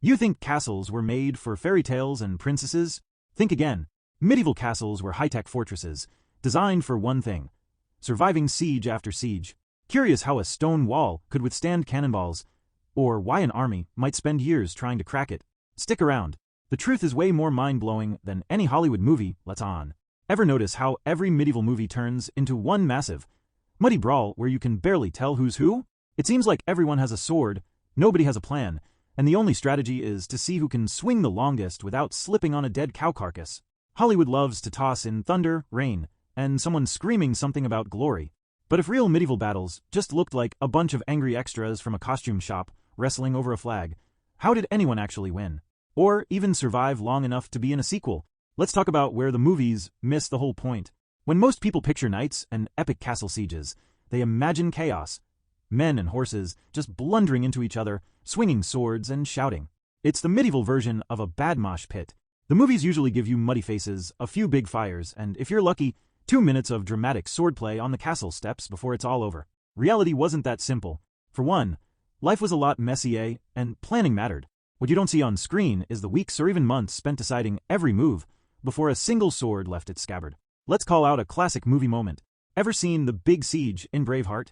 You think castles were made for fairy tales and princesses? Think again. Medieval castles were high-tech fortresses, designed for one thing: surviving siege after siege. Curious how a stone wall could withstand cannonballs, or why an army might spend years trying to crack it. Stick around. The truth is way more mind-blowing than any Hollywood movie lets on. Ever notice how every medieval movie turns into one massive, muddy brawl where you can barely tell who's who? It seems like everyone has a sword, nobody has a plan, and the only strategy is to see who can swing the longest without slipping on a dead cow carcass. Hollywood loves to toss in thunder, rain, and someone screaming something about glory. But if real medieval battles just looked like a bunch of angry extras from a costume shop wrestling over a flag, how did anyone actually win? Or even survive long enough to be in a sequel? Let's talk about where the movies miss the whole point. When most people picture knights and epic castle sieges, they imagine chaos. Men and horses just blundering into each other, swinging swords and shouting. It's the medieval version of a bad mosh pit. The movies usually give you muddy faces, a few big fires, and if you're lucky, 2 minutes of dramatic swordplay on the castle steps before it's all over. Reality wasn't that simple. For one, life was a lot messier, and planning mattered. What you don't see on screen is the weeks or even months spent deciding every move before a single sword left its scabbard. Let's call out a classic movie moment. Ever seen the big siege in Braveheart?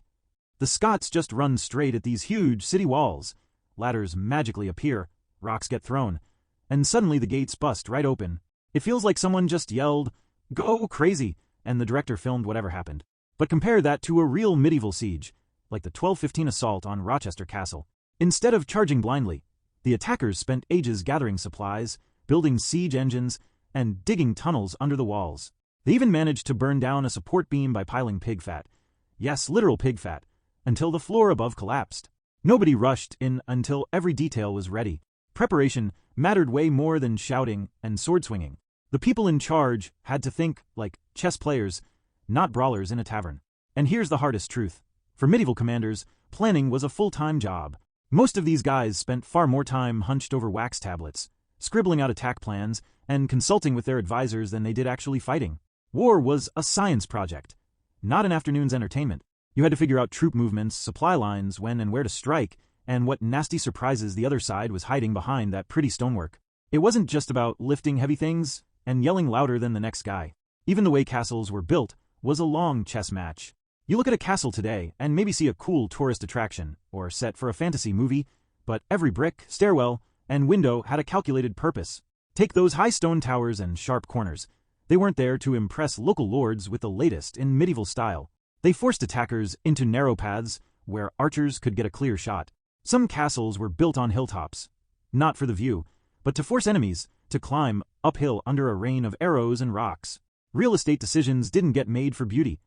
The Scots just run straight at these huge city walls. Ladders magically appear, rocks get thrown, and suddenly the gates bust right open. It feels like someone just yelled, "Go crazy!" and the director filmed whatever happened. But compare that to a real medieval siege, like the 1215 assault on Rochester Castle. Instead of charging blindly, the attackers spent ages gathering supplies, building siege engines, and digging tunnels under the walls. They even managed to burn down a support beam by piling pig fat. Yes, literal pig fat, until the floor above collapsed. Nobody rushed in until every detail was ready. Preparation mattered way more than shouting and sword swinging. The people in charge had to think like chess players, not brawlers in a tavern. And here's the hardest truth. For medieval commanders, planning was a full-time job. Most of these guys spent far more time hunched over wax tablets, scribbling out attack plans, and consulting with their advisors than they did actually fighting. War was a science project, not an afternoon's entertainment. You had to figure out troop movements, supply lines, when and where to strike, and what nasty surprises the other side was hiding behind that pretty stonework. It wasn't just about lifting heavy things and yelling louder than the next guy. Even the way castles were built was a long chess match. You look at a castle today and maybe see a cool tourist attraction or set for a fantasy movie, but every brick, stairwell, and window had a calculated purpose. Take those high stone towers and sharp corners. They weren't there to impress local lords with the latest in medieval style. They forced attackers into narrow paths where archers could get a clear shot. Some castles were built on hilltops, not for the view, but to force enemies to climb uphill under a rain of arrows and rocks. Real estate decisions didn't get made for beauty.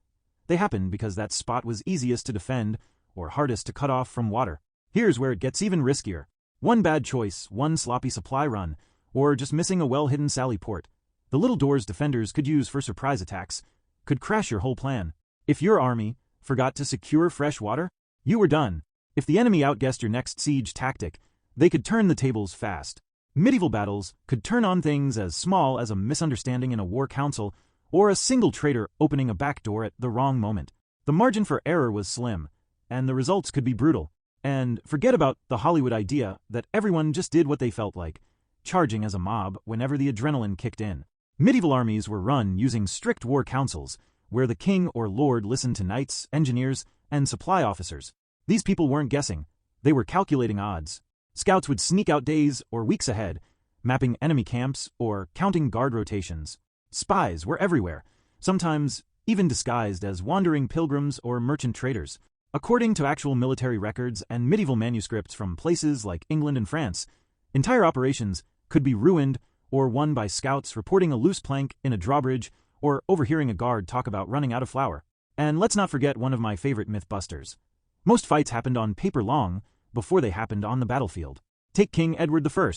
They happened because that spot was easiest to defend or hardest to cut off from water. Here's where it gets even riskier. One bad choice, one sloppy supply run, or just missing a well-hidden sally port. The little doors defenders could use for surprise attacks could crash your whole plan. If your army forgot to secure fresh water, you were done. If the enemy outguessed your next siege tactic, they could turn the tables fast. Medieval battles could turn on things as small as a misunderstanding in a war council or a single traitor opening a back door at the wrong moment. The margin for error was slim, and the results could be brutal. And forget about the Hollywood idea that everyone just did what they felt like, charging as a mob whenever the adrenaline kicked in. Medieval armies were run using strict war councils, where the king or lord listened to knights, engineers, and supply officers. These people weren't guessing. They were calculating odds. Scouts would sneak out days or weeks ahead, mapping enemy camps or counting guard rotations. Spies were everywhere, sometimes even disguised as wandering pilgrims or merchant traders. According to actual military records and medieval manuscripts from places like England and France, entire operations could be ruined or won by scouts reporting a loose plank in a drawbridge or overhearing a guard talk about running out of flour. And let's not forget one of my favorite mythbusters. Most fights happened on paper long before they happened on the battlefield. Take King Edward I,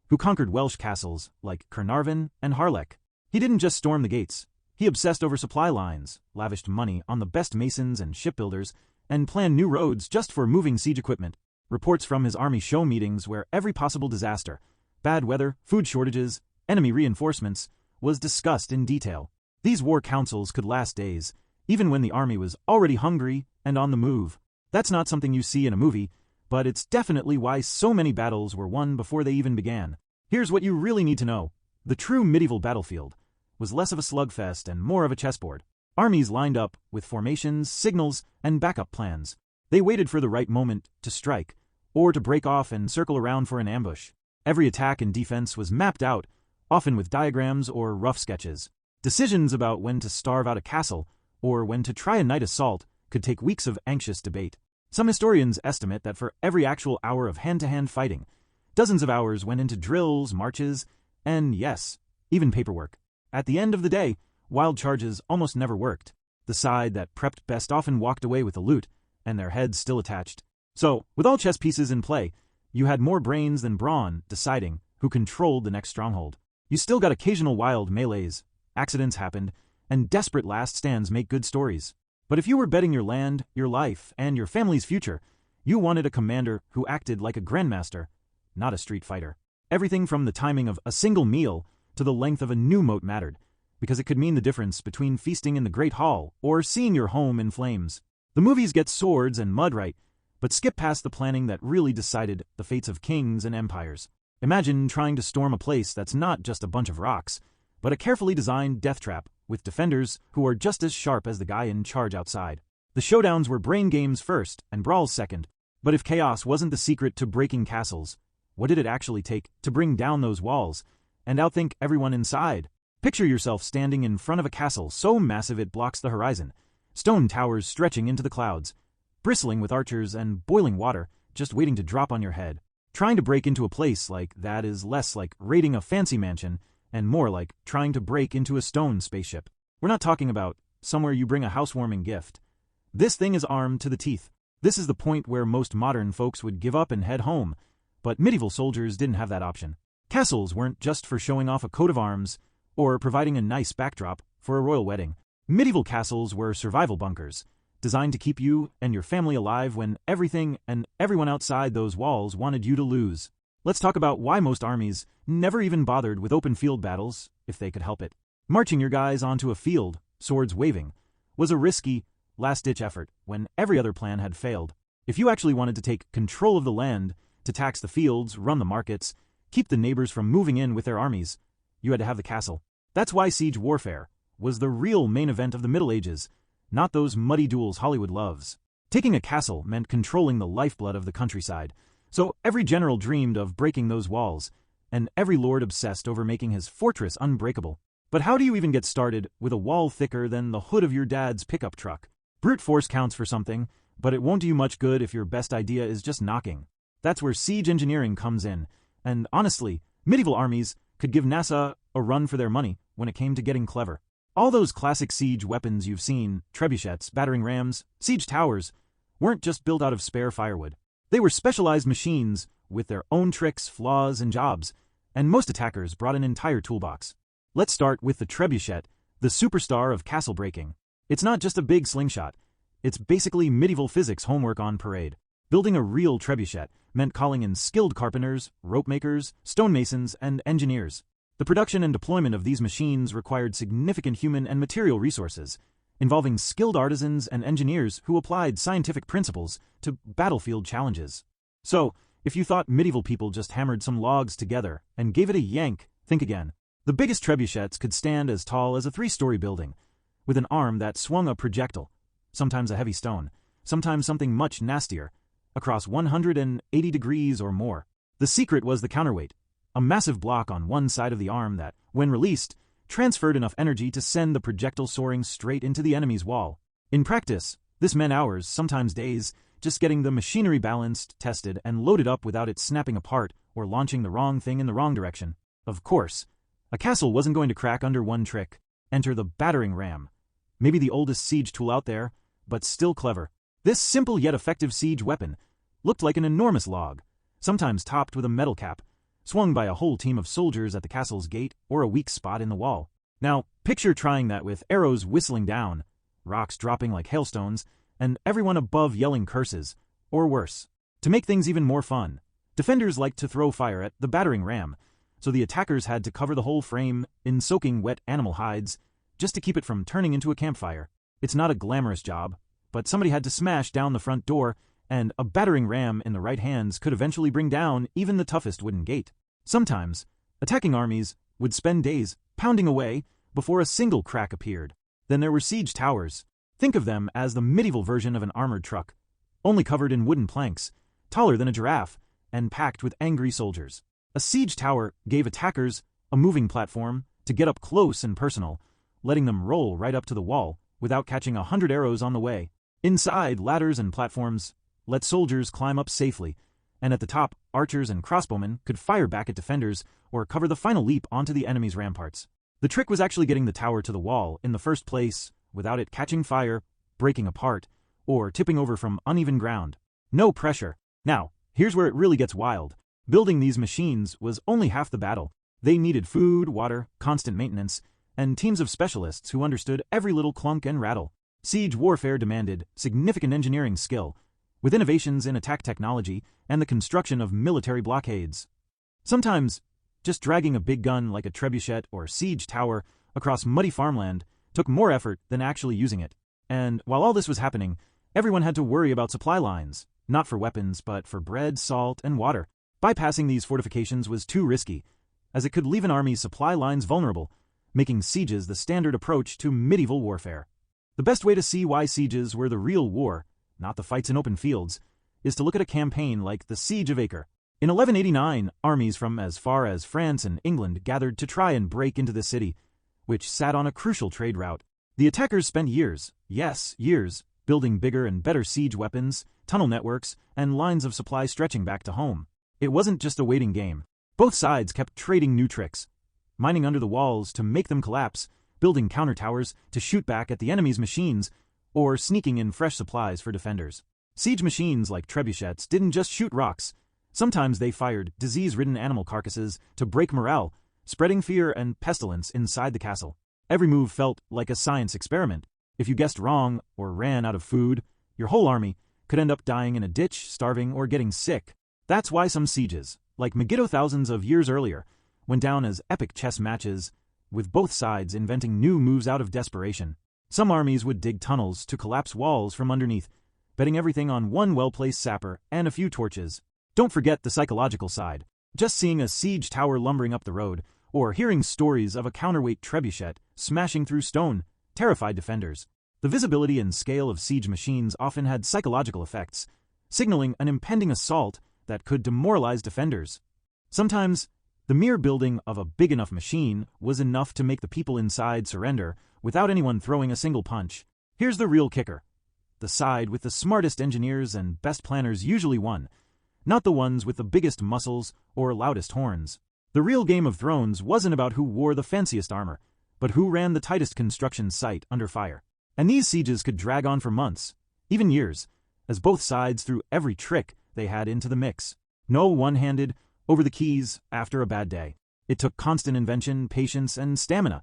who conquered Welsh castles like Carnarvon and Harlech. He didn't just storm the gates. He obsessed over supply lines, lavished money on the best masons and shipbuilders, and planned new roads just for moving siege equipment. Reports from his army show meetings where every possible disaster, bad weather, food shortages, enemy reinforcements, was discussed in detail. These war councils could last days, even when the army was already hungry and on the move. That's not something you see in a movie, but it's definitely why so many battles were won before they even began. Here's what you really need to know. The true medieval battlefield was less of a slugfest and more of a chessboard. Armies lined up with formations, signals, and backup plans. They waited for the right moment to strike, or to break off and circle around for an ambush. Every attack and defense was mapped out, often with diagrams or rough sketches. Decisions about when to starve out a castle, or when to try a night assault, could take weeks of anxious debate. Some historians estimate that for every actual hour of hand-to-hand fighting, dozens of hours went into drills, marches, and yes, even paperwork. At the end of the day, wild charges almost never worked. The side that prepped best often walked away with the loot, and their heads still attached. So, with all chess pieces in play, you had more brains than brawn deciding who controlled the next stronghold. You still got occasional wild melees, accidents happened, and desperate last stands make good stories. But if you were betting your land, your life, and your family's future, you wanted a commander who acted like a grandmaster, not a street fighter. Everything from the timing of a single meal to the length of a new moat mattered, because it could mean the difference between feasting in the Great Hall or seeing your home in flames. The movies get swords and mud right, but skip past the planning that really decided the fates of kings and empires. Imagine trying to storm a place that's not just a bunch of rocks, but a carefully designed death trap with defenders who are just as sharp as the guy in charge outside. The showdowns were brain games first and brawls second, but if chaos wasn't the secret to breaking castles, what did it actually take to bring down those walls and outthink everyone inside? Picture yourself standing in front of a castle so massive it blocks the horizon, stone towers stretching into the clouds, bristling with archers and boiling water just waiting to drop on your head. Trying to break into a place like that is less like raiding a fancy mansion and more like trying to break into a stone spaceship. We're not talking about somewhere you bring a housewarming gift. This thing is armed to the teeth. This is the point where most modern folks would give up and head home, but medieval soldiers didn't have that option. Castles weren't just for showing off a coat of arms or providing a nice backdrop for a royal wedding. Medieval castles were survival bunkers, designed to keep you and your family alive when everything and everyone outside those walls wanted you to lose. Let's talk about why most armies never even bothered with open field battles if they could help it. Marching your guys onto a field, swords waving, was a risky, last-ditch effort when every other plan had failed. If you actually wanted to take control of the land, to tax the fields, run the markets, keep the neighbors from moving in with their armies, you had to have the castle. That's why siege warfare was the real main event of the Middle Ages, not those muddy duels Hollywood loves. Taking a castle meant controlling the lifeblood of the countryside, so every general dreamed of breaking those walls, and every lord obsessed over making his fortress unbreakable. But how do you even get started with a wall thicker than the hood of your dad's pickup truck? Brute force counts for something, but it won't do you much good if your best idea is just knocking. That's where siege engineering comes in, and honestly, medieval armies could give NASA a run for their money when it came to getting clever. All those classic siege weapons you've seen, trebuchets, battering rams, siege towers, weren't just built out of spare firewood. They were specialized machines with their own tricks, flaws, and jobs, and most attackers brought an entire toolbox. Let's start with the trebuchet, the superstar of castle breaking. It's not just a big slingshot. It's basically medieval physics homework on parade. Building a real trebuchet meant calling in skilled carpenters, rope makers, stonemasons, and engineers. The production and deployment of these machines required significant human and material resources, involving skilled artisans and engineers who applied scientific principles to battlefield challenges. So, if you thought medieval people just hammered some logs together and gave it a yank, think again. The biggest trebuchets could stand as tall as a 3-story building, with an arm that swung a projectile, sometimes a heavy stone, sometimes something much nastier, across 180 degrees or more. The secret was the counterweight, a massive block on one side of the arm that, when released, transferred enough energy to send the projectile soaring straight into the enemy's wall. In practice, this meant hours, sometimes days, just getting the machinery balanced, tested, and loaded up without it snapping apart or launching the wrong thing in the wrong direction. Of course, a castle wasn't going to crack under one trick. Enter the battering ram. Maybe the oldest siege tool out there, but still clever. This simple yet effective siege weapon looked like an enormous log, sometimes topped with a metal cap, swung by a whole team of soldiers at the castle's gate or a weak spot in the wall. Now, picture trying that with arrows whistling down, rocks dropping like hailstones, and everyone above yelling curses, or worse. To make things even more fun, defenders liked to throw fire at the battering ram, so the attackers had to cover the whole frame in soaking wet animal hides just to keep it from turning into a campfire. It's not a glamorous job, but somebody had to smash down the front door and a battering ram in the right hands could eventually bring down even the toughest wooden gate. Sometimes, attacking armies would spend days pounding away before a single crack appeared. Then there were siege towers. Think of them as the medieval version of an armored truck, only covered in wooden planks, taller than a giraffe, and packed with angry soldiers. A siege tower gave attackers a moving platform to get up close and personal, letting them roll right up to the wall without catching 100 arrows on the way. Inside, ladders and platforms let soldiers climb up safely, and at the top, archers and crossbowmen could fire back at defenders or cover the final leap onto the enemy's ramparts. The trick was actually getting the tower to the wall in the first place without it catching fire, breaking apart, or tipping over from uneven ground. No pressure. Now, here's where it really gets wild. Building these machines was only half the battle. They needed food, water, constant maintenance, and teams of specialists who understood every little clunk and rattle. Siege warfare demanded significant engineering skill, with innovations in attack technology and the construction of military blockades. Sometimes, just dragging a big gun like a trebuchet or siege tower across muddy farmland took more effort than actually using it. And while all this was happening, everyone had to worry about supply lines, not for weapons but for bread, salt, and water. Bypassing these fortifications was too risky, as it could leave an army's supply lines vulnerable, making sieges the standard approach to medieval warfare. The best way to see why sieges were the real war, not the fights in open fields, is to look at a campaign like the Siege of Acre. In 1189, armies from as far as France and England gathered to try and break into the city, which sat on a crucial trade route. The attackers spent years, yes, years, building bigger and better siege weapons, tunnel networks, and lines of supply stretching back to home. It wasn't just a waiting game. Both sides kept trading new tricks, mining under the walls to make them collapse, building counter towers to shoot back at the enemy's machines, or sneaking in fresh supplies for defenders. Siege machines like trebuchets didn't just shoot rocks. Sometimes they fired disease-ridden animal carcasses to break morale, spreading fear and pestilence inside the castle. Every move felt like a science experiment. If you guessed wrong or ran out of food, your whole army could end up dying in a ditch, starving, or getting sick. That's why some sieges, like Megiddo thousands of years earlier, went down as epic chess matches, with both sides inventing new moves out of desperation. Some armies would dig tunnels to collapse walls from underneath, betting everything on one well-placed sapper and a few torches. Don't forget the psychological side. Just seeing a siege tower lumbering up the road, or hearing stories of a counterweight trebuchet smashing through stone, terrified defenders. The visibility and scale of siege machines often had psychological effects, signaling an impending assault that could demoralize defenders. Sometimes, the mere building of a big enough machine was enough to make the people inside surrender without anyone throwing a single punch. Here's the real kicker. The side with the smartest engineers and best planners usually won, not the ones with the biggest muscles or loudest horns. The real Game of Thrones wasn't about who wore the fanciest armor, but who ran the tightest construction site under fire. And these sieges could drag on for months, even years, as both sides threw every trick they had into the mix. No one-handed, over the keys after a bad day. It took constant invention, patience, and stamina,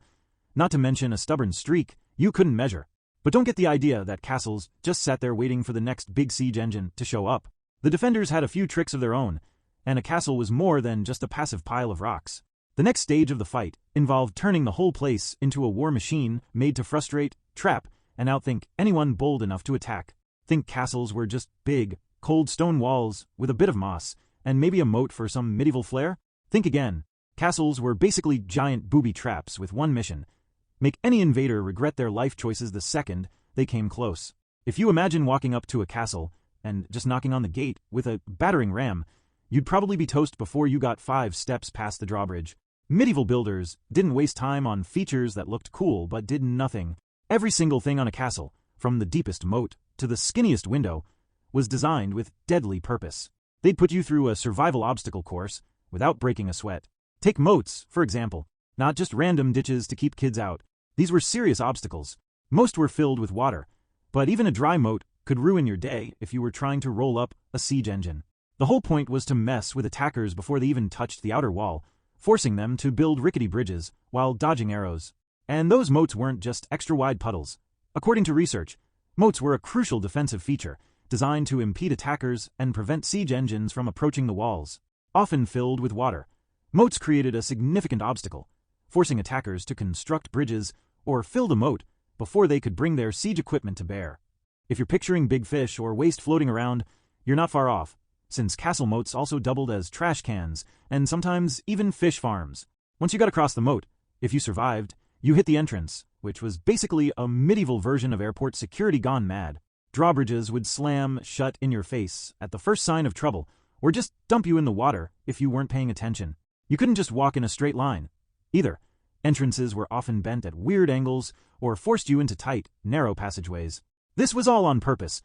not to mention a stubborn streak you couldn't measure. But don't get the idea that castles just sat there waiting for the next big siege engine to show up. The defenders had a few tricks of their own, and a castle was more than just a passive pile of rocks. The next stage of the fight involved turning the whole place into a war machine made to frustrate, trap, and outthink anyone bold enough to attack. Think castles were just big, cold stone walls with a bit of moss, and maybe a moat for some medieval flair? Think again. Castles were basically giant booby traps with one mission: make any invader regret their life choices the second they came close. If you imagine walking up to a castle and just knocking on the gate with a battering ram, you'd probably be toast before you got 5 steps past the drawbridge. Medieval builders didn't waste time on features that looked cool but did nothing. Every single thing on a castle, from the deepest moat to the skinniest window, was designed with deadly purpose. They'd put you through a survival obstacle course without breaking a sweat. Take moats, for example. Not just random ditches to keep kids out. These were serious obstacles. Most were filled with water, but even a dry moat could ruin your day if you were trying to roll up a siege engine. The whole point was to mess with attackers before they even touched the outer wall, forcing them to build rickety bridges while dodging arrows. And those moats weren't just extra-wide puddles. According to research, moats were a crucial defensive feature, designed to impede attackers and prevent siege engines from approaching the walls. Often filled with water, moats created a significant obstacle, forcing attackers to construct bridges or fill the moat before they could bring their siege equipment to bear. If you're picturing big fish or waste floating around, You're not far off, since castle moats also doubled as trash cans, and sometimes even fish farms. Once you got across the moat, if you survived, you hit the entrance, which was basically a medieval version of airport security gone mad. Drawbridges would slam shut in your face at the first sign of trouble, or just dump you in the water if you weren't paying attention. You couldn't just walk in a straight line, either. Entrances were often bent at weird angles or forced you into tight, narrow passageways. This was all on purpose.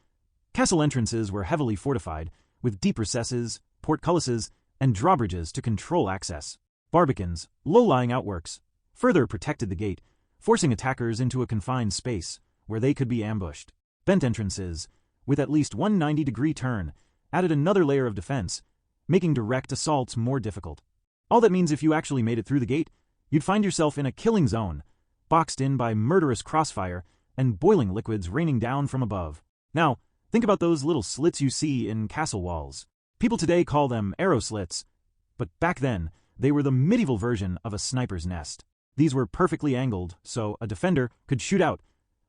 Castle entrances were heavily fortified, with deep recesses, portcullises, and drawbridges to control access. Barbicans, low-lying outworks, further protected the gate, forcing attackers into a confined space where they could be ambushed. Bent entrances, with at least one 90-degree turn, added another layer of defense, making direct assaults more difficult. All that means if you actually made it through the gate, you'd find yourself in a killing zone, boxed in by murderous crossfire and boiling liquids raining down from above. Now, think about those little slits you see in castle walls. People today call them arrow slits, but back then, they were the medieval version of a sniper's nest. These were perfectly angled, so a defender could shoot out,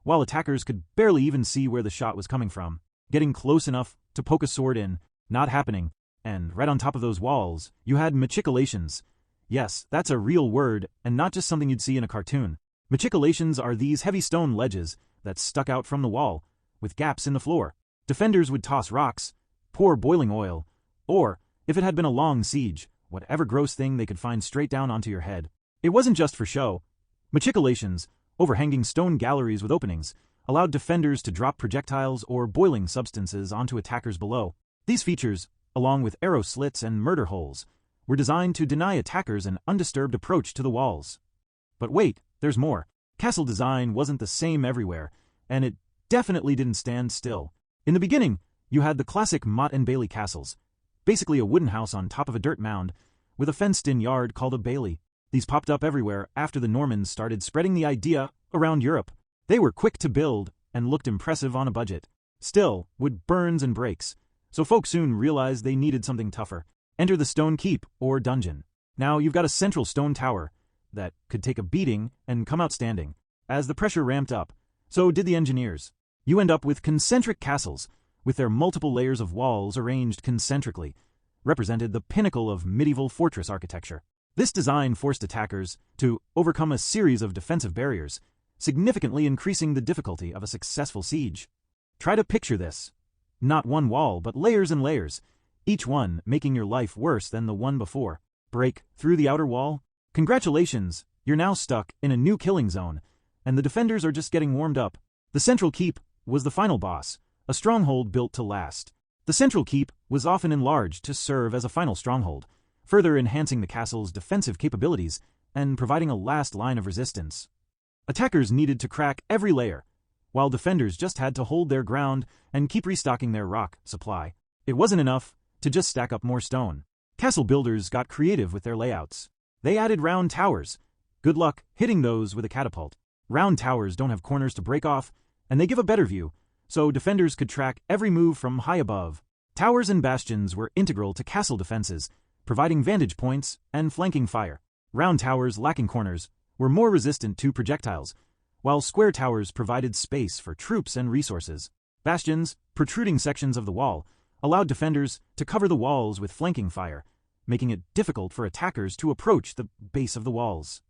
while attackers could barely even see where the shot was coming from. Getting close enough to poke a sword in, not happening, and right on top of those walls, you had machicolations. Yes, that's a real word, and not just something you'd see in a cartoon. Machicolations are these heavy stone ledges that stuck out from the wall, with gaps in the floor. Defenders would toss rocks, pour boiling oil, or, if it had been a long siege, whatever gross thing they could find straight down onto your head. It wasn't just for show. Machicolations, overhanging stone galleries with openings, allowed defenders to drop projectiles or boiling substances onto attackers below. These features, along with arrow slits and murder holes, were designed to deny attackers an undisturbed approach to the walls. But wait, there's more. Castle design wasn't the same everywhere, and it definitely didn't stand still. In the beginning, you had the classic motte and bailey castles, basically a wooden house on top of a dirt mound, with a fenced-in yard called a bailey. These popped up everywhere after the Normans started spreading the idea around Europe. They were quick to build and looked impressive on a budget. Still, wood burns and breaks, so folks soon realized they needed something tougher. Enter the stone keep or dungeon. Now you've got a central stone tower that could take a beating and come out standing. As the pressure ramped up, so did the engineers. You end up with concentric castles, with their multiple layers of walls arranged concentrically, represented the pinnacle of medieval fortress architecture. This design forced attackers to overcome a series of defensive barriers, significantly increasing the difficulty of a successful siege. Try to picture this. Not one wall, but layers and layers, each one making your life worse than the one before. Break through the outer wall? Congratulations, you're now stuck in a new killing zone, and the defenders are just getting warmed up. The central keep was the final boss, a stronghold built to last. The central keep was often enlarged to serve as a final stronghold, further enhancing the castle's defensive capabilities and providing a last line of resistance. Attackers needed to crack every layer, while defenders just had to hold their ground and keep restocking their rock supply. It wasn't enough to just stack up more stone. Castle builders got creative with their layouts. They added round towers. Good luck hitting those with a catapult. Round towers don't have corners to break off, and they give a better view, so defenders could track every move from high above. Towers and bastions were integral to castle defenses, providing vantage points and flanking fire. Round towers lacking corners were more resistant to projectiles, while square towers provided space for troops and resources. Bastions, protruding sections of the wall, allowed defenders to cover the walls with flanking fire, making it difficult for attackers to approach the base of the walls.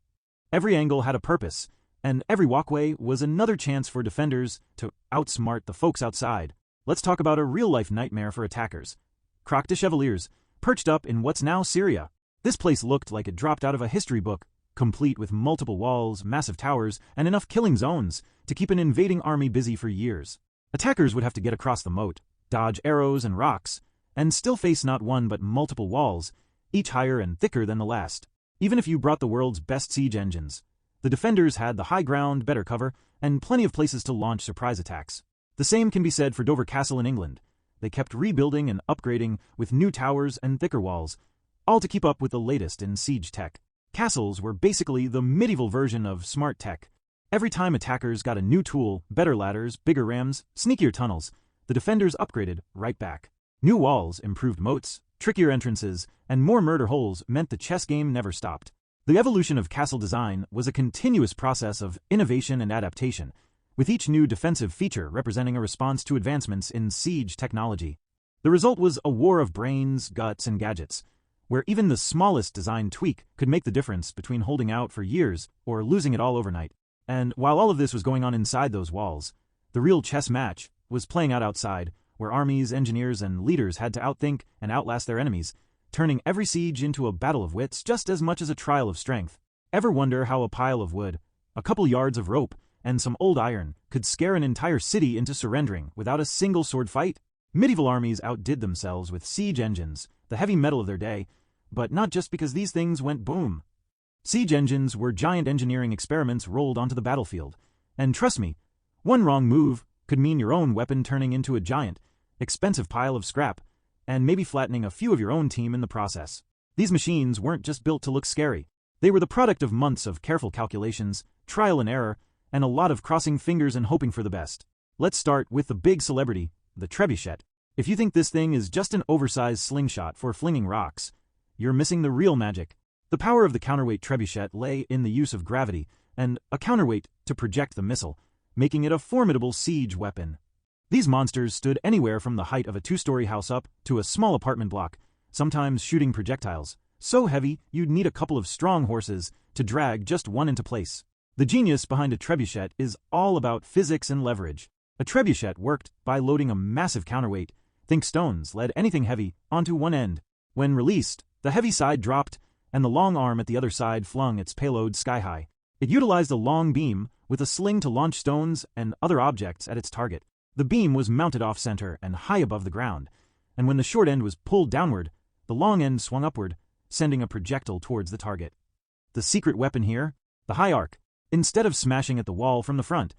Every angle had a purpose, and every walkway was another chance for defenders to outsmart the folks outside. Let's talk about a real-life nightmare for attackers. Croc de Chevaliers, perched up in what's now Syria. This place looked like it dropped out of a history book, complete with multiple walls, massive towers, and enough killing zones to keep an invading army busy for years. Attackers would have to get across the moat, dodge arrows and rocks, and still face not one but multiple walls, each higher and thicker than the last. Even if you brought the world's best siege engines, the defenders had the high ground, better cover, and plenty of places to launch surprise attacks. The same can be said for Dover Castle in England. They kept rebuilding and upgrading with new towers and thicker walls, all to keep up with the latest in siege tech. Castles were basically the medieval version of smart tech. Every time attackers got a new tool, better ladders, bigger rams, sneakier tunnels, the defenders upgraded right back. New walls improved moats, trickier entrances, and more murder holes meant the chess game never stopped. The evolution of castle design was a continuous process of innovation and adaptation, with each new defensive feature representing a response to advancements in siege technology. The result was a war of brains, guts, and gadgets, where even the smallest design tweak could make the difference between holding out for years or losing it all overnight. And while all of this was going on inside those walls, the real chess match was playing out outside, where armies, engineers, and leaders had to outthink and outlast their enemies, turning every siege into a battle of wits just as much as a trial of strength. Ever wonder how a pile of wood, a couple yards of rope, and some old iron could scare an entire city into surrendering without a single sword fight? Medieval armies outdid themselves with siege engines, the heavy metal of their day, but not just because these things went boom. Siege engines were giant engineering experiments rolled onto the battlefield, and trust me, one wrong move could mean your own weapon turning into a giant, expensive pile of scrap, and maybe flattening a few of your own team in the process. These machines weren't just built to look scary. They were the product of months of careful calculations, trial and error, and a lot of crossing fingers and hoping for the best. Let's start with the big celebrity, the Trebuchet. If you think this thing is just an oversized slingshot for flinging rocks, you're missing the real magic. The power of the counterweight Trebuchet lay in the use of gravity, and a counterweight to project the missile, making it a formidable siege weapon. These monsters stood anywhere from the height of a two-story house up to a small apartment block, sometimes shooting projectiles, so heavy you'd need a couple of strong horses to drag just one into place. The genius behind a trebuchet is all about physics and leverage. A trebuchet worked by loading a massive counterweight, think stones, led anything heavy, onto one end. When released, the heavy side dropped, and the long arm at the other side flung its payload sky-high. It utilized a long beam with a sling to launch stones and other objects at its target. The beam was mounted off-center and high above the ground, and when the short end was pulled downward, the long end swung upward, sending a projectile towards the target. The secret weapon here? The high arc. Instead of smashing at the wall from the front,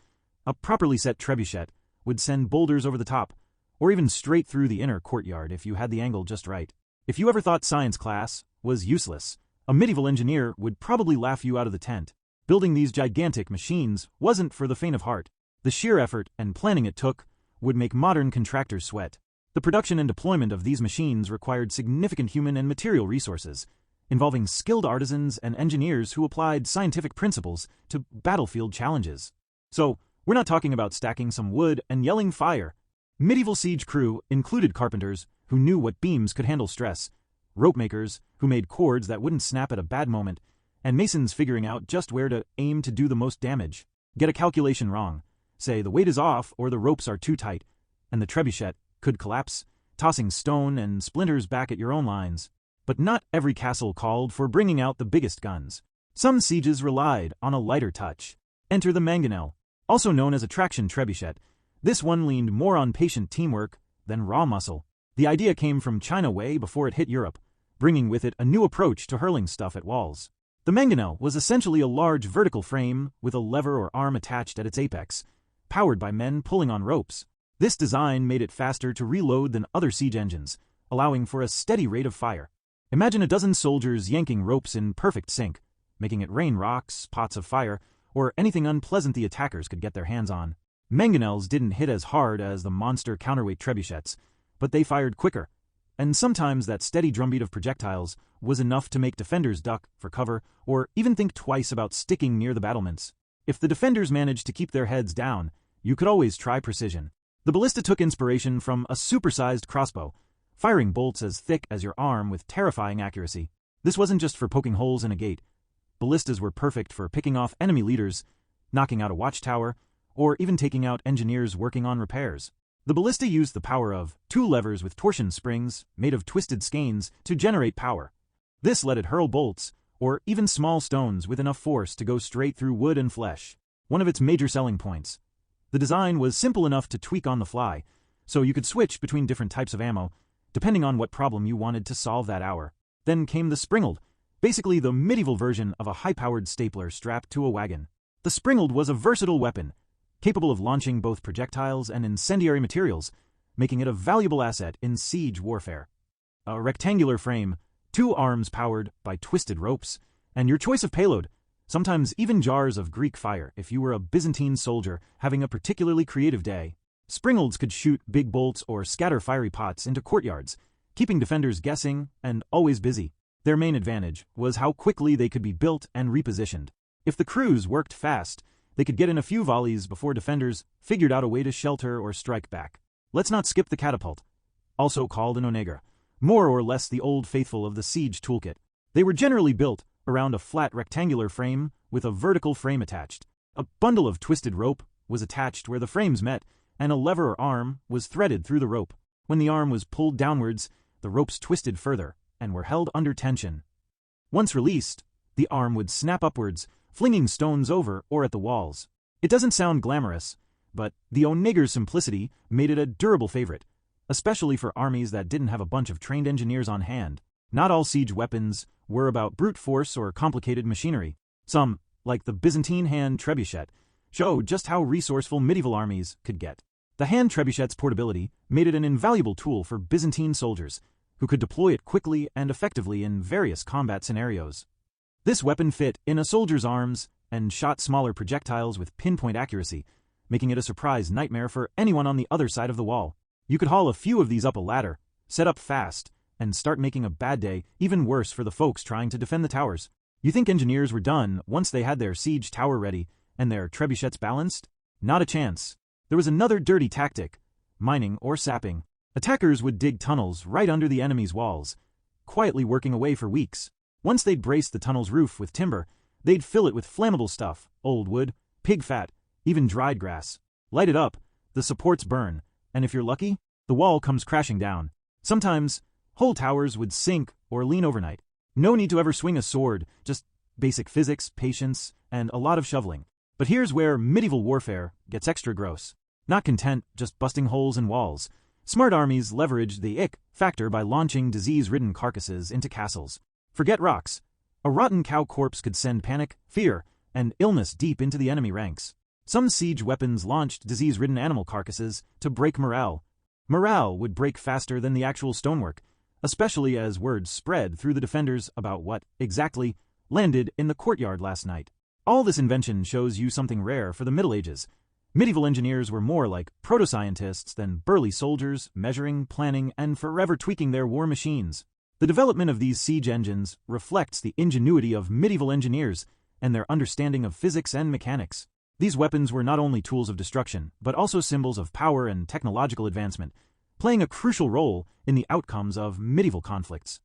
a properly set trebuchet would send boulders over the top, or even straight through the inner courtyard if you had the angle just right. If you ever thought science class was useless, a medieval engineer would probably laugh you out of the tent. Building these gigantic machines wasn't for the faint of heart. The sheer effort and planning it took would make modern contractors sweat. The production and deployment of these machines required significant human and material resources, involving skilled artisans and engineers who applied scientific principles to battlefield challenges. So, we're not talking about stacking some wood and yelling fire. Medieval siege crew included carpenters who knew what beams could handle stress, rope makers who made cords that wouldn't snap at a bad moment, and masons figuring out just where to aim to do the most damage. Get a calculation wrong, say the weight is off or the ropes are too tight, and the trebuchet could collapse, tossing stone and splinters back at your own lines. But not every castle called for bringing out the biggest guns. Some sieges relied on a lighter touch. Enter the mangonel, also known as a traction trebuchet. This one leaned more on patient teamwork than raw muscle. The idea came from China way before it hit Europe, bringing with it a new approach to hurling stuff at walls. The mangonel was essentially a large vertical frame with a lever or arm attached at its apex, powered by men pulling on ropes. This design made it faster to reload than other siege engines, allowing for a steady rate of fire. Imagine a dozen soldiers yanking ropes in perfect sync, making it rain rocks, pots of fire, or anything unpleasant the attackers could get their hands on. Mangonels didn't hit as hard as the monster counterweight trebuchets, but they fired quicker, and sometimes that steady drumbeat of projectiles was enough to make defenders duck for cover or even think twice about sticking near the battlements. If the defenders managed to keep their heads down, you could always try precision. The ballista took inspiration from a supersized crossbow, firing bolts as thick as your arm with terrifying accuracy. This wasn't just for poking holes in a gate. Ballistas were perfect for picking off enemy leaders, knocking out a watchtower, or even taking out engineers working on repairs. The ballista used the power of two levers with torsion springs made of twisted skeins to generate power. This let it hurl bolts, or even small stones with enough force to go straight through wood and flesh. One of its major selling points. The design was simple enough to tweak on the fly, so you could switch between different types of ammo, depending on what problem you wanted to solve that hour. Then came the springald, basically the medieval version of a high-powered stapler strapped to a wagon. The springald was a versatile weapon, capable of launching both projectiles and incendiary materials, making it a valuable asset in siege warfare. A rectangular frame, two arms powered by twisted ropes, and your choice of payload, sometimes even jars of Greek fire if you were a Byzantine soldier having a particularly creative day. Springalds could shoot big bolts or scatter fiery pots into courtyards, keeping defenders guessing and always busy. Their main advantage was how quickly they could be built and repositioned. If the crews worked fast, they could get in a few volleys before defenders figured out a way to shelter or strike back. Let's not skip the catapult. also called an onager, more or less the old faithful of the siege toolkit. They were generally built around a flat rectangular frame with a vertical frame attached. A bundle of twisted rope was attached where the frames met, and a lever or arm was threaded through the rope. When the arm was pulled downwards, the ropes twisted further and were held under tension. Once released, the arm would snap upwards, flinging stones over or at the walls. It doesn't sound glamorous, but the onager's simplicity made it a durable favorite, especially for armies that didn't have a bunch of trained engineers on hand. Not all siege weapons were about brute force or complicated machinery. Some, like the Byzantine hand trebuchet, show just how resourceful medieval armies could get. The hand trebuchet's portability made it an invaluable tool for Byzantine soldiers, who could deploy it quickly and effectively in various combat scenarios. This weapon fit in a soldier's arms and shot smaller projectiles with pinpoint accuracy, making it a surprise nightmare for anyone on the other side of the wall. You could haul a few of these up a ladder, set up fast, and start making a bad day even worse for the folks trying to defend the towers. You think engineers were done once they had their siege tower ready and their trebuchets balanced? Not a chance. There was another dirty tactic: mining or sapping. Attackers would dig tunnels right under the enemy's walls, quietly working away for weeks. Once they'd braced the tunnel's roof with timber, they'd fill it with flammable stuff, old wood, pig fat, even dried grass. Light it up, the supports burn, and if you're lucky, the wall comes crashing down. Sometimes, whole towers would sink or lean overnight. No need to ever swing a sword, just basic physics, patience, and a lot of shoveling. But here's where medieval warfare gets extra gross. Not content just busting holes in walls, smart armies leveraged the ick factor by launching disease-ridden carcasses into castles. Forget rocks. A rotten cow corpse could send panic, fear, and illness deep into the enemy ranks. Some siege weapons launched disease-ridden animal carcasses to break morale. Morale would break faster than the actual stonework, especially as word spread through the defenders about what, exactly, landed in the courtyard last night. All this invention shows you something rare for the Middle Ages. Medieval engineers were more like proto-scientists than burly soldiers, measuring, planning, and forever tweaking their war machines. The development of these siege engines reflects the ingenuity of medieval engineers and their understanding of physics and mechanics. These weapons were not only tools of destruction, but also symbols of power and technological advancement, playing a crucial role in the outcomes of medieval conflicts.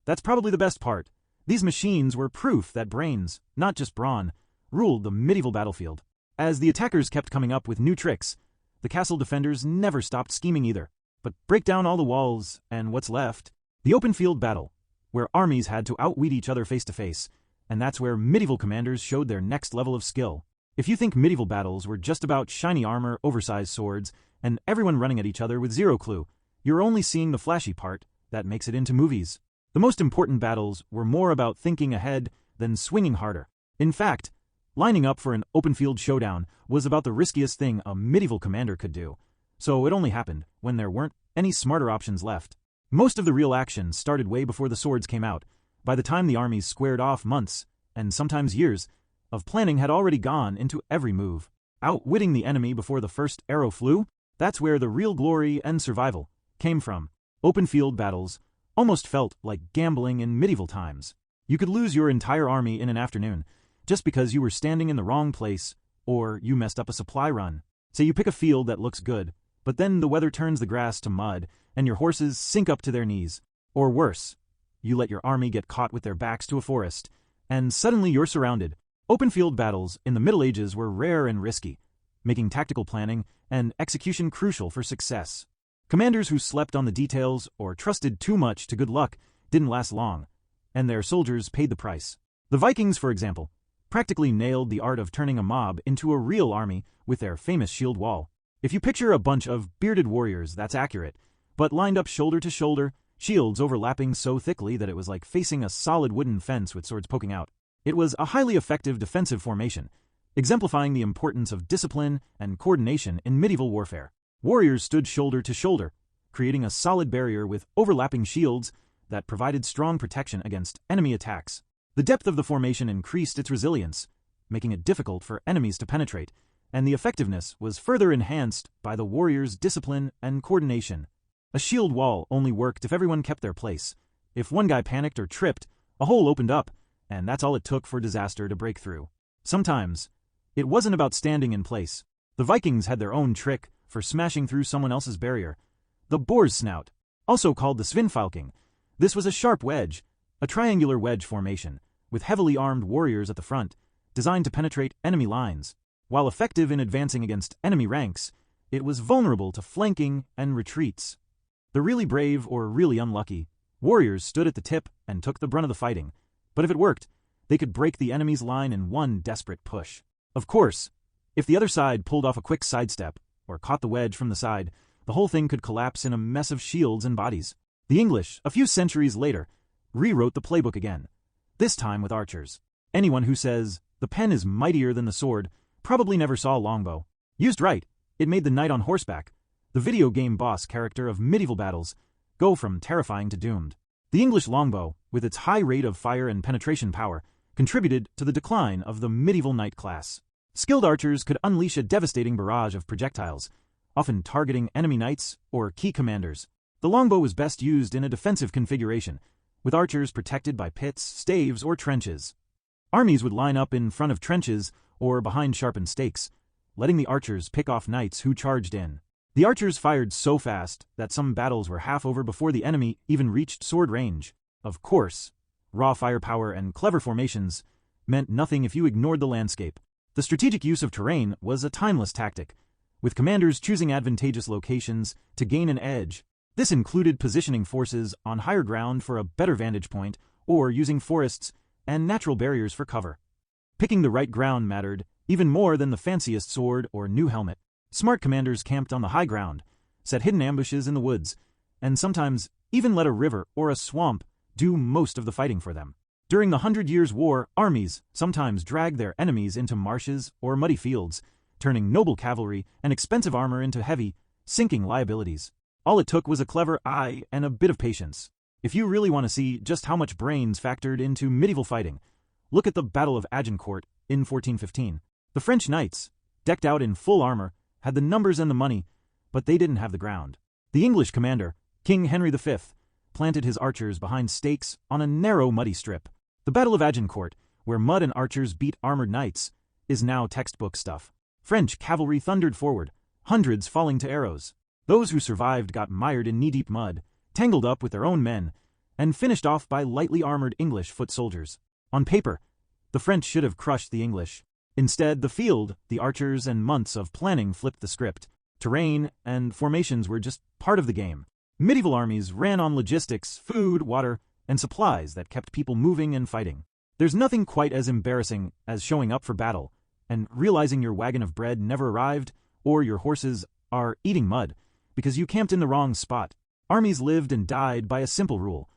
That's probably the best part. These machines were proof that brains, not just brawn, ruled the medieval battlefield. As the attackers kept coming up with new tricks, the castle defenders never stopped scheming either. But break down all the walls, and what's left? The open field battle, where armies had to outwit each other face to face, and that's where medieval commanders showed their next level of skill. If you think medieval battles were just about shiny armor, oversized swords, and everyone running at each other with zero clue, you're only seeing the flashy part that makes it into movies. The most important battles were more about thinking ahead than swinging harder. In fact, lining up for an open-field showdown was about the riskiest thing a medieval commander could do, so it only happened when there weren't any smarter options left. Most of the real action started way before the swords came out. By the time the armies squared off, months, and sometimes years, of planning had already gone into every move. Outwitting the enemy before the first arrow flew, that's where the real glory and survival came from. Open-field battles almost felt like gambling in medieval times. You could lose your entire army in an afternoon, just because you were standing in the wrong place, or you messed up a supply run. Say you pick a field that looks good, but then the weather turns the grass to mud, and your horses sink up to their knees. Or worse, you let your army get caught with their backs to a forest, and suddenly you're surrounded. Open-field battles in the Middle Ages were rare and risky, making tactical planning and execution crucial for success. Commanders who slept on the details or trusted too much to good luck didn't last long, and their soldiers paid the price. The Vikings, for example, practically nailed the art of turning a mob into a real army with their famous shield wall. If you picture a bunch of bearded warriors, that's accurate, but lined up shoulder to shoulder, shields overlapping so thickly that it was like facing a solid wooden fence with swords poking out. It was a highly effective defensive formation, exemplifying the importance of discipline and coordination in medieval warfare. Warriors stood shoulder to shoulder, creating a solid barrier with overlapping shields that provided strong protection against enemy attacks. The depth of the formation increased its resilience, making it difficult for enemies to penetrate, and the effectiveness was further enhanced by the warriors' discipline and coordination. A shield wall only worked if everyone kept their place. If one guy panicked or tripped, a hole opened up, and that's all it took for disaster to break through. Sometimes, it wasn't about standing in place. The Vikings had their own trick for smashing through someone else's barrier: the boar's snout. also called the Svinfalking. This was a sharp wedge, a triangular wedge formation, with heavily armed warriors at the front, designed to penetrate enemy lines. While effective in advancing against enemy ranks, it was vulnerable to flanking and retreats. The really brave or really unlucky warriors stood at the tip and took the brunt of the fighting, but if it worked, they could break the enemy's line in one desperate push. Of course, if the other side pulled off a quick sidestep or caught the wedge from the side, the whole thing could collapse in a mess of shields and bodies. The English, a few centuries later, rewrote the playbook again, this time with archers. Anyone who says the pen is mightier than the sword probably never saw a longbow. Used right, it made the knight on horseback, the video game boss character of medieval battles, go from terrifying to doomed. The English longbow, with its high rate of fire and penetration power, contributed to the decline of the medieval knight class. Skilled archers could unleash a devastating barrage of projectiles, often targeting enemy knights or key commanders. The longbow was best used in a defensive configuration, with archers protected by pits, staves, or trenches. Armies would line up in front of trenches or behind sharpened stakes, letting the archers pick off knights who charged in. The archers fired so fast that some battles were half over before the enemy even reached sword range. Of course, raw firepower and clever formations meant nothing if you ignored the landscape. The strategic use of terrain was a timeless tactic, with commanders choosing advantageous locations to gain an edge. This included positioning forces on higher ground for a better vantage point, or using forests and natural barriers for cover. Picking the right ground mattered even more than the fanciest sword or new helmet. Smart commanders camped on the high ground, set hidden ambushes in the woods, and sometimes even let a river or a swamp do most of the fighting for them. During the 100 Years' War, armies sometimes dragged their enemies into marshes or muddy fields, turning noble cavalry and expensive armor into heavy, sinking liabilities. All it took was a clever eye and a bit of patience. If you really want to see just how much brains factored into medieval fighting, look at the Battle of Agincourt in 1415. The French knights, decked out in full armor, had the numbers and the money, but they didn't have the ground. The English commander, King Henry V, planted his archers behind stakes on a narrow muddy strip. The Battle of Agincourt, where mud and archers beat armored knights, is now textbook stuff. French cavalry thundered forward, hundreds falling to arrows. Those who survived got mired in knee-deep mud, tangled up with their own men, and finished off by lightly armored English foot soldiers. On paper, the French should have crushed the English. Instead, the field, the archers, and months of planning flipped the script. Terrain and formations were just part of the game. Medieval armies ran on logistics, food, water, and supplies that kept people moving and fighting. There's nothing quite as embarrassing as showing up for battle and realizing your wagon of bread never arrived or your horses are eating mud because you camped in the wrong spot. Armies lived and died by a simple rule.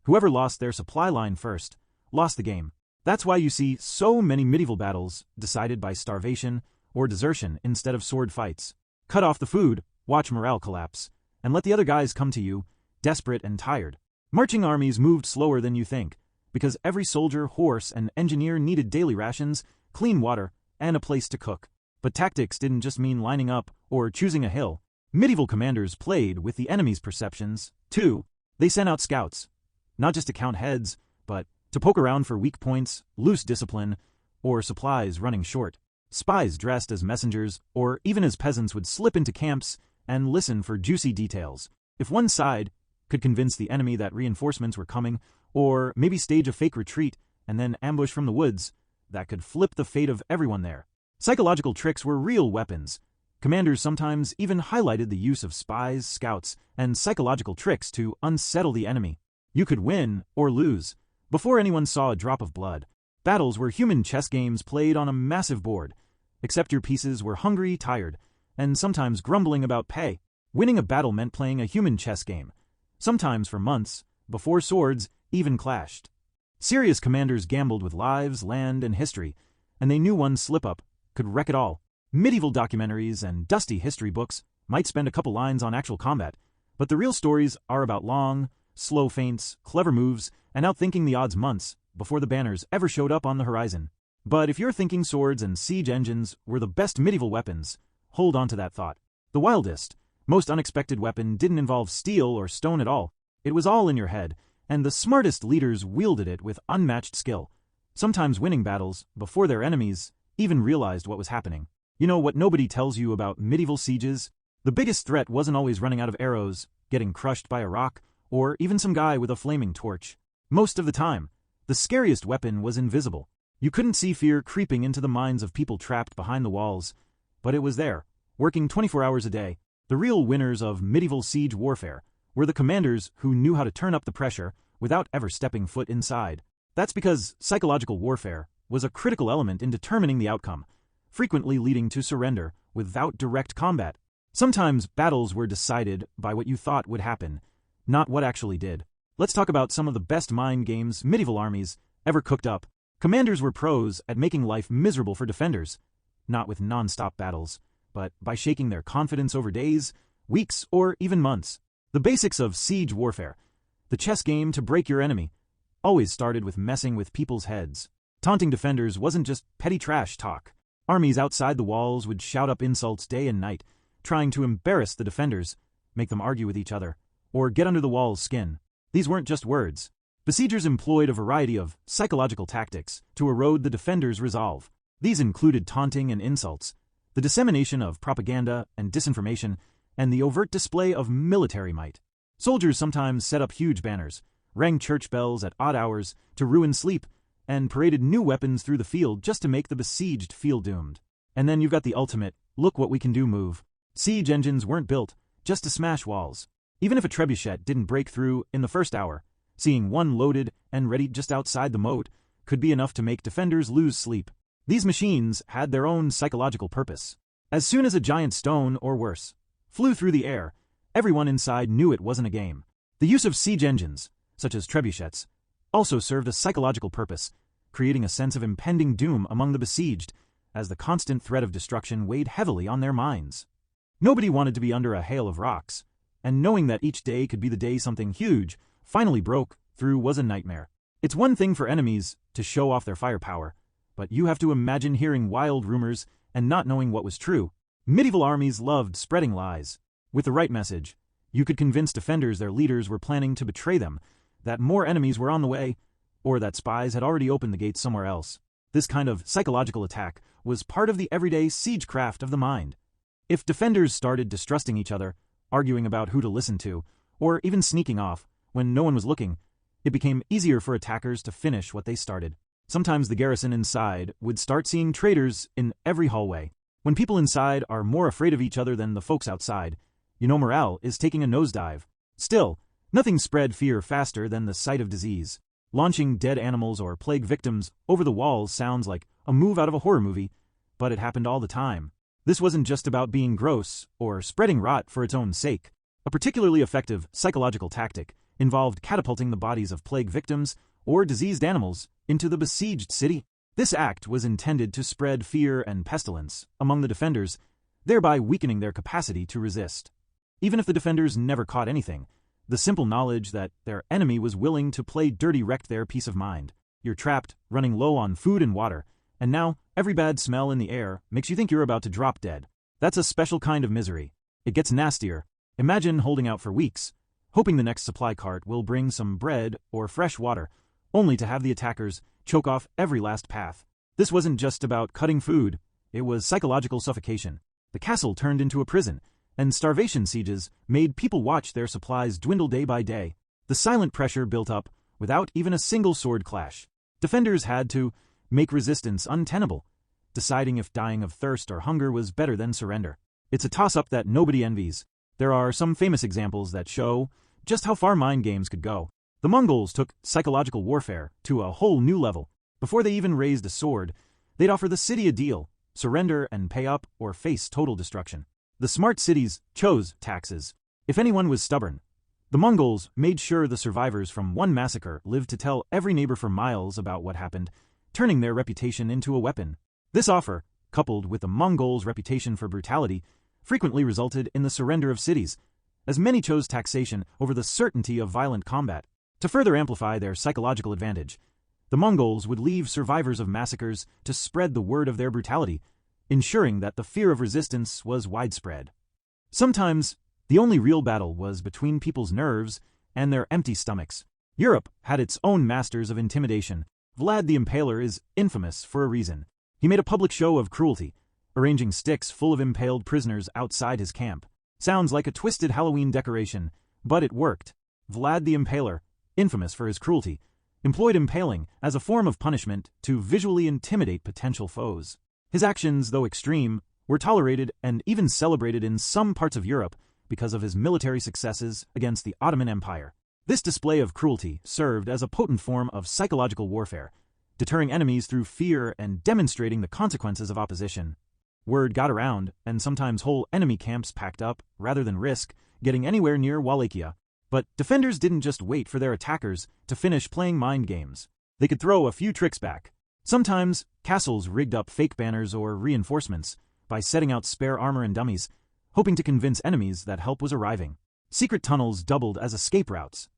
Whoever lost their supply line first lost the game. That's why you see so many medieval battles decided by starvation or desertion instead of sword fights. Cut off the food, watch morale collapse, and let the other guys come to you, desperate and tired. Marching armies moved slower than you think, because every soldier, horse, and engineer needed daily rations, clean water, and a place to cook. But tactics didn't just mean lining up or choosing a hill. Medieval commanders played with the enemy's perceptions, too. They sent out scouts, not just to count heads, but to poke around for weak points, loose discipline, or supplies running short. Spies dressed as messengers, or even as peasants, would slip into camps and listen for juicy details. If one side could convince the enemy that reinforcements were coming, or maybe stage a fake retreat and then ambush from the woods, that could flip the fate of everyone there. Psychological tricks were real weapons. Commanders sometimes even highlighted the use of spies, scouts, and psychological tricks to unsettle the enemy. You could win or lose before anyone saw a drop of blood. Battles were human chess games played on a massive board, except your pieces were hungry, tired, and sometimes grumbling about pay. Winning a battle meant playing a human chess game, sometimes for months, before swords even clashed. Serious commanders gambled with lives, land, and history, and they knew one slip-up could wreck it all. Medieval documentaries and dusty history books might spend a couple lines on actual combat, but the real stories are about long, slow feints, clever moves, and outthinking the odds months before the banners ever showed up on the horizon. But if you're thinking swords and siege engines were the best medieval weapons, hold on to that thought. The wildest, most unexpected weapon didn't involve steel or stone at all. It was all in your head, and the smartest leaders wielded it with unmatched skill, sometimes winning battles before their enemies even realized what was happening. You know what nobody tells you about medieval sieges? The biggest threat wasn't always running out of arrows getting crushed by a rock, or even some guy with a flaming torch. Most of the time, the scariest weapon was invisible. You couldn't see fear creeping into the minds of people trapped behind the walls, but it was there, working 24 hours a day. The real winners of medieval siege warfare were the commanders who knew how to turn up the pressure without ever stepping foot inside. That's because psychological warfare was a critical element in determining the outcome, frequently leading to surrender without direct combat. Sometimes battles were decided by what you thought would happen, not what actually did. Let's talk about some of the best mind games medieval armies ever cooked up. Commanders were pros at making life miserable for defenders, not with non-stop battles, but by shaking their confidence over days, weeks, or even months. The basics of siege warfare, the chess game to break your enemy, always started with messing with people's heads. Taunting defenders wasn't just petty trash talk. Armies outside the walls would shout up insults day and night, trying to embarrass the defenders, make them argue with each other, or get under the wall's skin. These weren't just words. Besiegers employed a variety of psychological tactics to erode the defenders' resolve. These included taunting and insults, the dissemination of propaganda and disinformation, and the overt display of military might. Soldiers sometimes set up huge banners, rang church bells at odd hours to ruin sleep, and paraded new weapons through the field just to make the besieged feel doomed. And then you've got the ultimate, look what we can do move. Siege engines weren't built just to smash walls. Even if a trebuchet didn't break through in the first hour, seeing one loaded and ready just outside the moat could be enough to make defenders lose sleep. These machines had their own psychological purpose. As soon as a giant stone, or worse, flew through the air, everyone inside knew it wasn't a game. The use of siege engines, such as trebuchets, also served a psychological purpose, creating a sense of impending doom among the besieged, as the constant threat of destruction weighed heavily on their minds. Nobody wanted to be under a hail of rocks, and knowing that each day could be the day something huge finally broke through was a nightmare. It's one thing for enemies to show off their firepower, but you have to imagine hearing wild rumors and not knowing what was true. Medieval armies loved spreading lies. With the right message, you could convince defenders their leaders were planning to betray them, that more enemies were on the way, or that spies had already opened the gates somewhere else. This kind of psychological attack was part of the everyday siegecraft of the mind. If defenders started distrusting each other, arguing about who to listen to, or even sneaking off when no one was looking, it became easier for attackers to finish what they started. Sometimes the garrison inside would start seeing traitors in every hallway. When people inside are more afraid of each other than the folks outside, you know morale is taking a nosedive. Still, nothing spread fear faster than the sight of disease. Launching dead animals or plague victims over the walls sounds like a move out of a horror movie, but it happened all the time. This wasn't just about being gross or spreading rot for its own sake. A particularly effective psychological tactic involved catapulting the bodies of plague victims or diseased animals into the besieged city. This act was intended to spread fear and pestilence among the defenders, thereby weakening their capacity to resist. Even if the defenders never caught anything, the simple knowledge that their enemy was willing to play dirty wrecked their peace of mind. You're trapped, running low on food and water, and now every bad smell in the air makes you think you're about to drop dead. That's a special kind of misery. It gets nastier. Imagine holding out for weeks, hoping the next supply cart will bring some bread or fresh water, only to have the attackers choke off every last path. This wasn't just about cutting food, it was psychological suffocation. The castle turned into a prison, and starvation sieges made people watch their supplies dwindle day by day. The silent pressure built up without even a single sword clash. Defenders had to make resistance untenable, deciding if dying of thirst or hunger was better than surrender. It's a toss-up that nobody envies. There are some famous examples that show just how far mind games could go. The Mongols took psychological warfare to a whole new level. Before they even raised a sword, they'd offer the city a deal: surrender and pay up or face total destruction. The smart cities chose taxes. If anyone was stubborn, the Mongols made sure the survivors from one massacre lived to tell every neighbor for miles about what happened, turning their reputation into a weapon. This offer, coupled with the Mongols' reputation for brutality, frequently resulted in the surrender of cities, as many chose taxation over the certainty of violent combat. To further amplify their psychological advantage, the Mongols would leave survivors of massacres to spread the word of their brutality, ensuring that the fear of resistance was widespread. Sometimes, the only real battle was between people's nerves and their empty stomachs. Europe had its own masters of intimidation. Vlad the Impaler is infamous for a reason. He made a public show of cruelty, arranging sticks full of impaled prisoners outside his camp. Sounds like a twisted Halloween decoration, But it worked. Vlad the Impaler, infamous for his cruelty, employed impaling as a form of punishment to visually intimidate potential foes. His actions, though extreme, were tolerated and even celebrated in some parts of Europe because of his military successes against the Ottoman Empire. This display of cruelty served as a potent form of psychological warfare, deterring enemies through fear and demonstrating the consequences of opposition. Word got around, and sometimes whole enemy camps packed up rather than risk getting anywhere near Wallachia. But defenders didn't just wait for their attackers to finish playing mind games. They could throw a few tricks back. Sometimes, castles rigged up fake banners or reinforcements by setting out spare armor and dummies, hoping to convince enemies that help was arriving. Secret tunnels doubled as escape routes.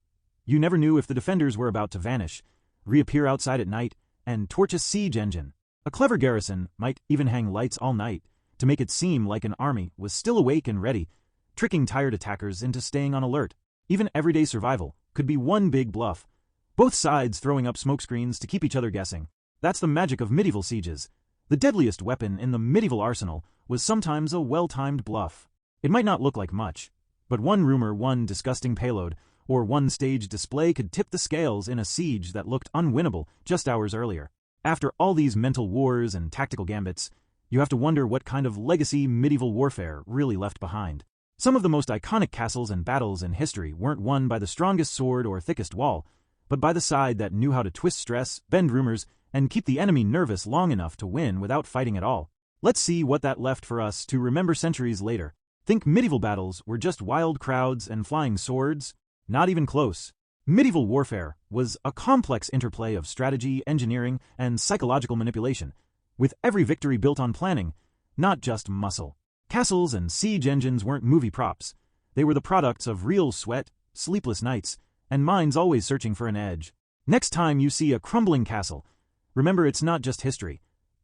You never knew if the defenders were about to vanish, reappear outside at night, and torch a siege engine. A clever garrison might even hang lights all night to make it seem like an army was still awake and ready, tricking tired attackers into staying on alert. Even everyday survival could be one big bluff, both sides throwing up smokescreens to keep each other guessing. That's the magic of medieval sieges. The deadliest weapon in the medieval arsenal was sometimes a well-timed bluff. It might not look like much, but one rumor, one disgusting payload, or one stage display could tip the scales in a siege that looked unwinnable just hours earlier. After all these mental wars and tactical gambits, you have to wonder what kind of legacy medieval warfare really left behind. Some of the most iconic castles and battles in history weren't won by the strongest sword or thickest wall, but by the side that knew how to twist stress, bend rumors, and keep the enemy nervous long enough to win without fighting at all. Let's see what that left for us to remember centuries later. Think medieval battles were just wild crowds and flying swords? Not even close. Medieval warfare was a complex interplay of strategy, engineering, and psychological manipulation, with every victory built on planning, not just muscle. Castles and siege engines weren't movie props. They were the products of real sweat, sleepless nights, and minds always searching for an edge. Next time you see a crumbling castle, remember it's not just history.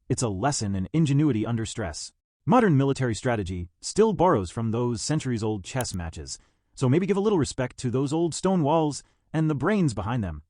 It's a lesson in ingenuity under stress. Modern military strategy still borrows from those centuries-old chess matches, so maybe give a little respect to those old stone walls and the brains behind them.